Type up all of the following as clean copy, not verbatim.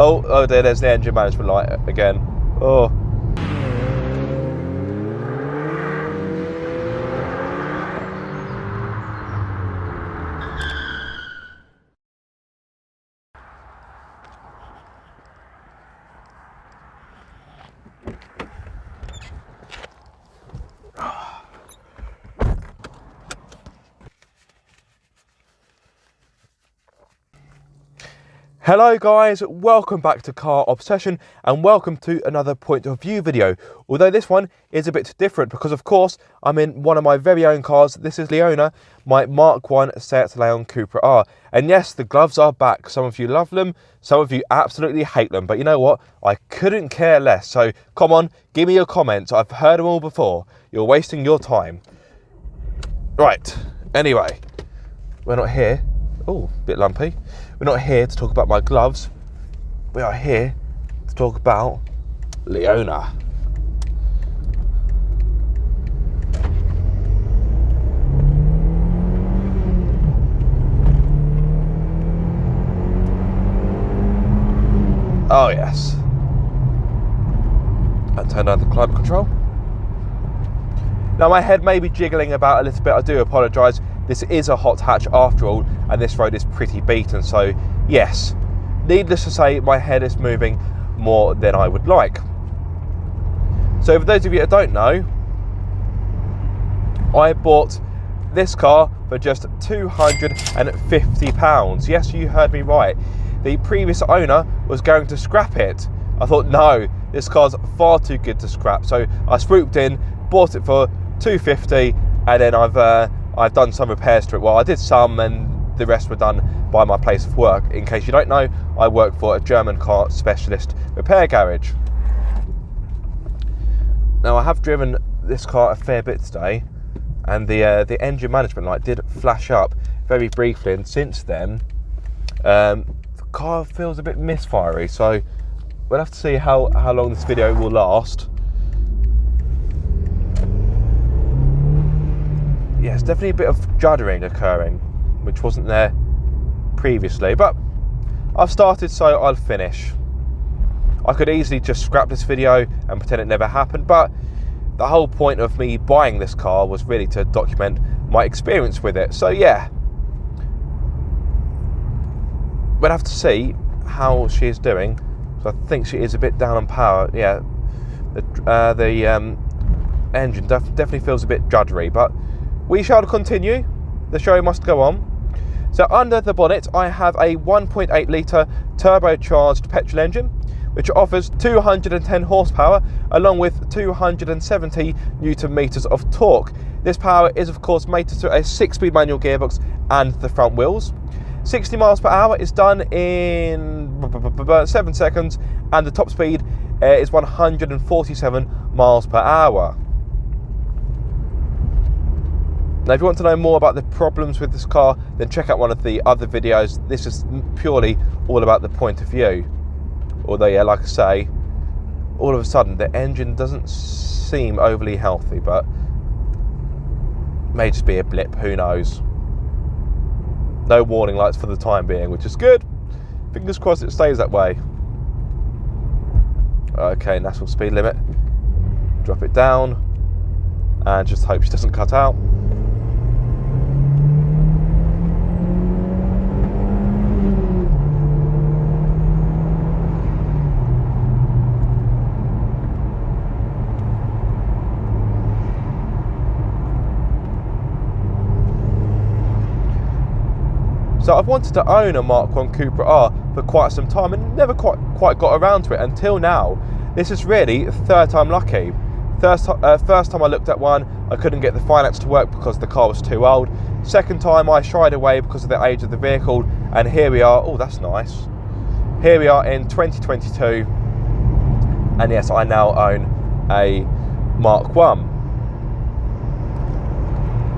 Oh, there's the engine management light again. Oh. Hello guys, welcome back to Car Obsession and welcome to another point of view video. Although this one is a bit different because of course I'm in one of my very own cars. This is Leona, my Mk1 Seat Leon Cupra R. And yes, the gloves are back. Some of you love them, some of you absolutely hate them. But you know what? I couldn't care less. So come on, give me your comments. I've heard them all before. You're wasting your time. Right, anyway, we're not here. Oh, a bit lumpy. We're not here to talk about my gloves. We are here to talk about Leona. Oh yes. And turn down the climate control. Now my head may be jiggling about a little bit. I do apologise. This is a hot hatch after all, and this road is pretty beaten, so yes, needless to say, my head is moving more than I would like. So for those of you that don't know, I bought this car for just £250. Yes, you heard me right. The previous owner was going to scrap it. I thought, no, this car's far too good to scrap. So I swooped in, bought it for £250, and then I've done some repairs to it. Well, I did some and the rest were done by my place of work. In case you don't know, I work for a German car specialist repair garage. Now I have driven this car a fair bit today and the engine management light did flash up very briefly, and since then the car feels a bit misfiery, so we'll have to see how long this video will last. Yeah, it's definitely a bit of juddering occurring, which wasn't there previously, but I've started, so I'll finish. I could easily just scrap this video and pretend it never happened, but the whole point of me buying this car was really to document my experience with it. So yeah, we'll have to see how she is doing. So I think she is a bit down on power. Yeah, the engine definitely feels a bit juddery, but we shall continue. The show must go on. So under the bonnet, I have a 1.8 litre turbocharged petrol engine, which offers 210 horsepower along with 270 newton meters of torque. This power is of course mated to a 6-speed manual gearbox and the front wheels. 60 miles per hour is done in 7 seconds, and the top speed is 147 miles per hour. Now, if you want to know more about the problems with this car, then check out one of the other videos. This is purely all about the point of view. Although, yeah, like I say, all of a sudden the engine doesn't seem overly healthy, but may just be a blip, who knows. No warning lights for the time being, which is good. Fingers crossed it stays that way. Okay, national speed limit. Drop it down and just hope she doesn't cut out. So I've wanted to own a Mk1 Cupra R for quite some time and never quite got around to it until now. This is really third time lucky. First time I looked at one, I couldn't get the finance to work because the car was too old. Second time I shied away because of the age of the vehicle, and here we are. Oh, that's nice. Here we are in 2022, and yes, I now own a Mk1.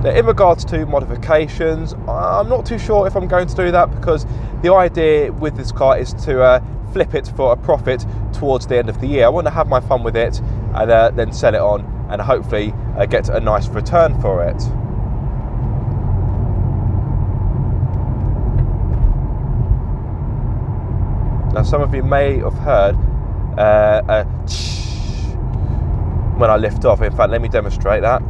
Now, in regards to modifications, I'm not too sure if I'm going to do that, because the idea with this car is to flip it for a profit towards the end of the year. I want to have my fun with it and then sell it on and hopefully get a nice return for it. Now some of you may have heard a when I lift off. In fact, let me demonstrate that.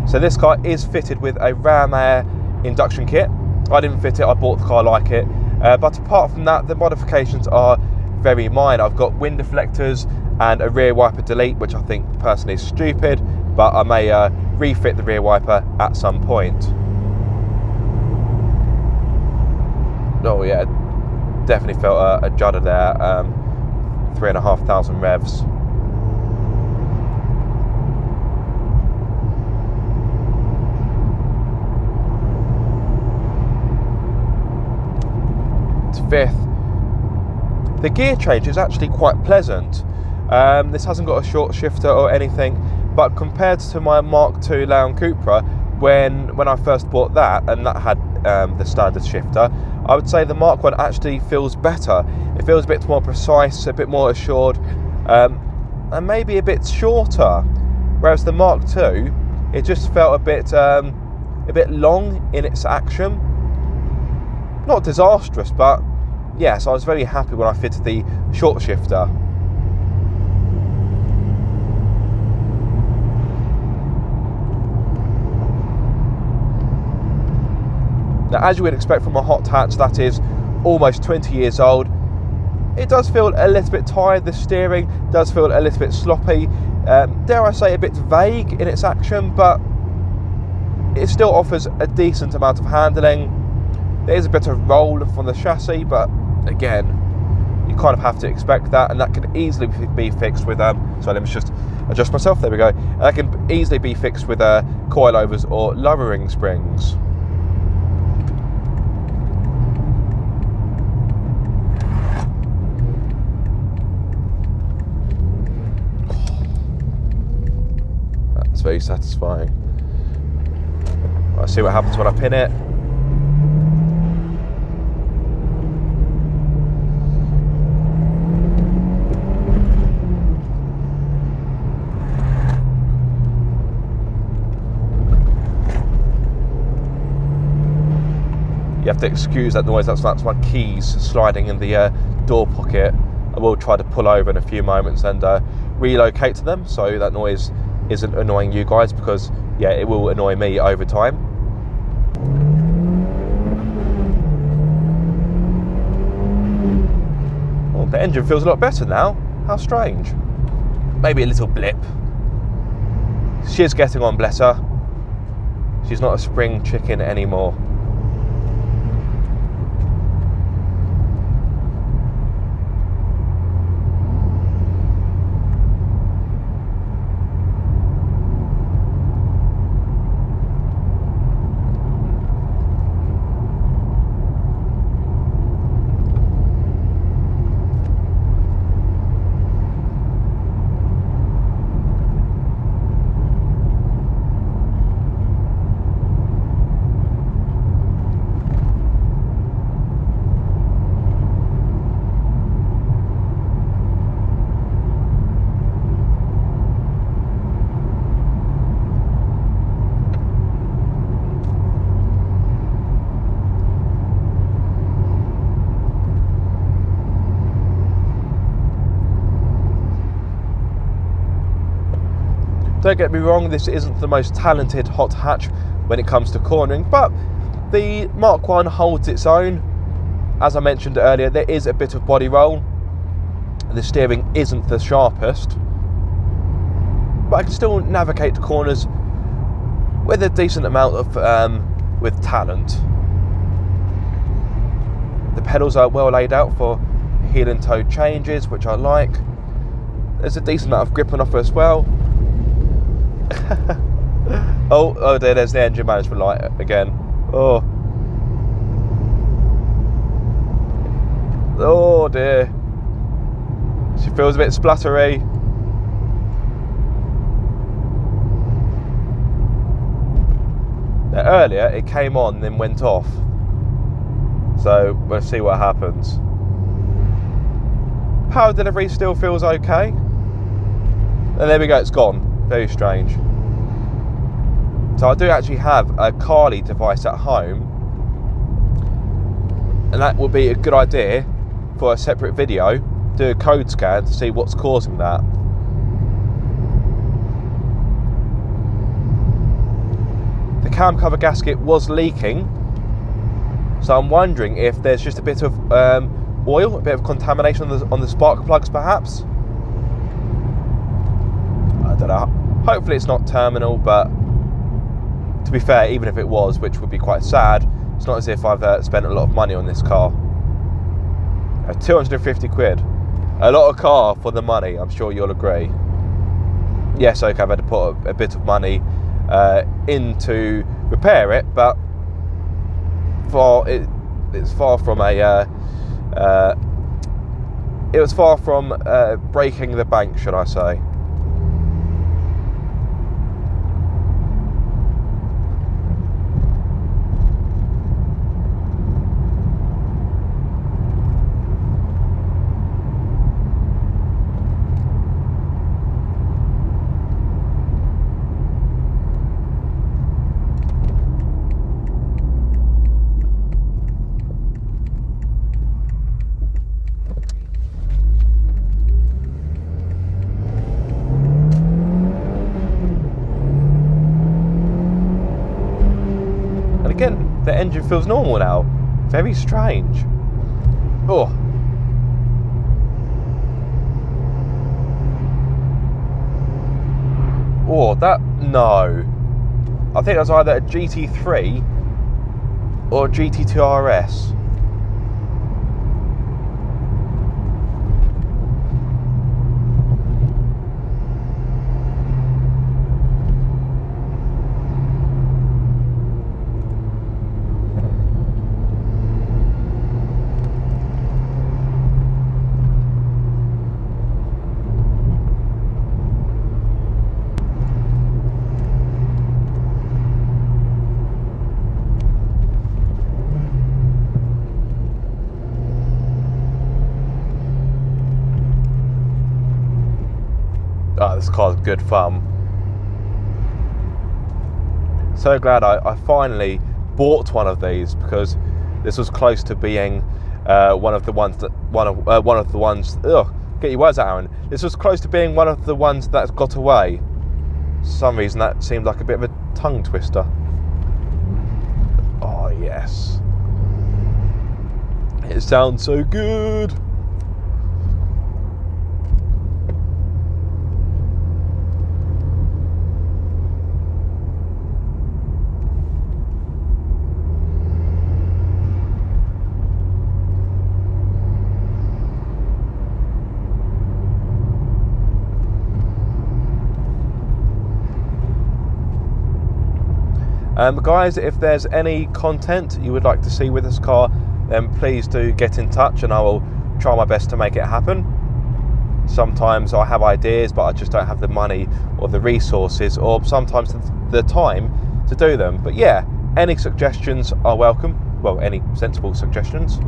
So this car is fitted with a Ramair induction kit. I didn't fit it, I bought the car like it. But apart from that, the modifications are very minor. I've got wind deflectors and a rear wiper delete, which I think personally is stupid, but I may refit the rear wiper at some point. Oh yeah, definitely felt a judder there. 3,500 revs. Fifth, the gear change is actually quite pleasant. This hasn't got a short shifter or anything, but compared to my Mark II Leona Cupra, when I first bought that, and that had the standard shifter, I would say the Mark 1 actually feels better. It feels a bit more precise, a bit more assured, and maybe a bit shorter. Whereas the Mark II, it just felt a bit long in its action. Not disastrous, but yes, I was very happy when I fitted the short shifter. Now, as you would expect from a hot hatch that is almost 20 years old, it does feel a little bit tired. The steering does feel a little bit sloppy, dare I say a bit vague in its action, but it still offers a decent amount of handling. There is a bit of roll from the chassis, but again, you kind of have to expect that, and that can easily be fixed with sorry, let me just adjust myself, there we go. That can easily be fixed with coilovers or lowering springs. That's very satisfying. I'll see what happens when I pin it. You have to excuse that noise, that's my keys sliding in the door pocket. I will try to pull over in a few moments and relocate to them so that noise isn't annoying you guys, because yeah, it will annoy me over time. Oh, the engine feels a lot better now. How strange. Maybe a little blip. She is getting on, bless her. She's not a spring chicken anymore. Don't get me wrong, this isn't the most talented hot hatch when it comes to cornering, but the Mark 1 holds its own. As I mentioned earlier, there is a bit of body roll. The steering isn't the sharpest, but I can still navigate the corners with a decent amount of with talent. The pedals are well laid out for heel and toe changes, which I like. There's a decent amount of grip on offer as well. oh, there's the engine management light again. Oh dear. She feels a bit splattery. Now, earlier it came on, then went off. So we'll see what happens. Power delivery still feels okay. And there we go, it's gone. Very strange. So I do actually have a Carly device at home, and that would be a good idea for a separate video. Do a code scan to see what's causing that. The cam cover gasket was leaking, so I'm wondering if there's just a bit of oil, a bit of contamination on the spark plugs perhaps. I don't know. Hopefully it's not terminal, but to be fair, even if it was, which would be quite sad, it's not as if I've spent a lot of money on this car. 250 quid. A lot of car for the money, I'm sure you'll agree. Yes, okay, I've had to put a bit of money in to repair it, but it's far from it was far from breaking the bank, should I say. Again, the engine feels normal now. Very strange. Oh. Oh, that, no. I think that's either a GT3 or a GT2 RS. Oh, this car's good fun. So glad I finally bought one of these, because this was close to being one of the ones. Ugh, get your words out, Aaron. This was close to being one of the ones that got away. For some reason that seemed like a bit of a tongue twister. Oh yes, it sounds so good. Guys, if there's any content you would like to see with this car, then please do get in touch and I will try my best to make it happen. Sometimes I have ideas, but I just don't have the money or the resources, or sometimes the time to do them. But yeah, any suggestions are welcome. Well, any sensible suggestions.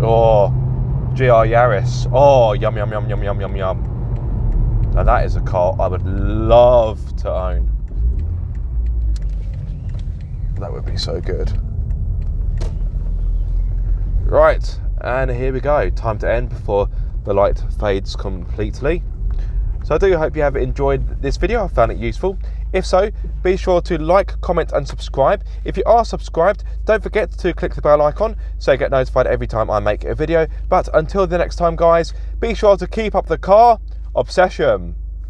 Oh, GR Yaris. Oh, yum, yum, yum, yum, yum, yum, yum. Now that is a car I would love to own. That would be so good. Right, and here we go. Time to end before the light fades completely. So I do hope you have enjoyed this video. I found it useful. If so, be sure to like, comment and subscribe. If you are subscribed, don't forget to click the bell icon so you get notified every time I make a video. But until the next time, guys, be sure to keep up the car obsession.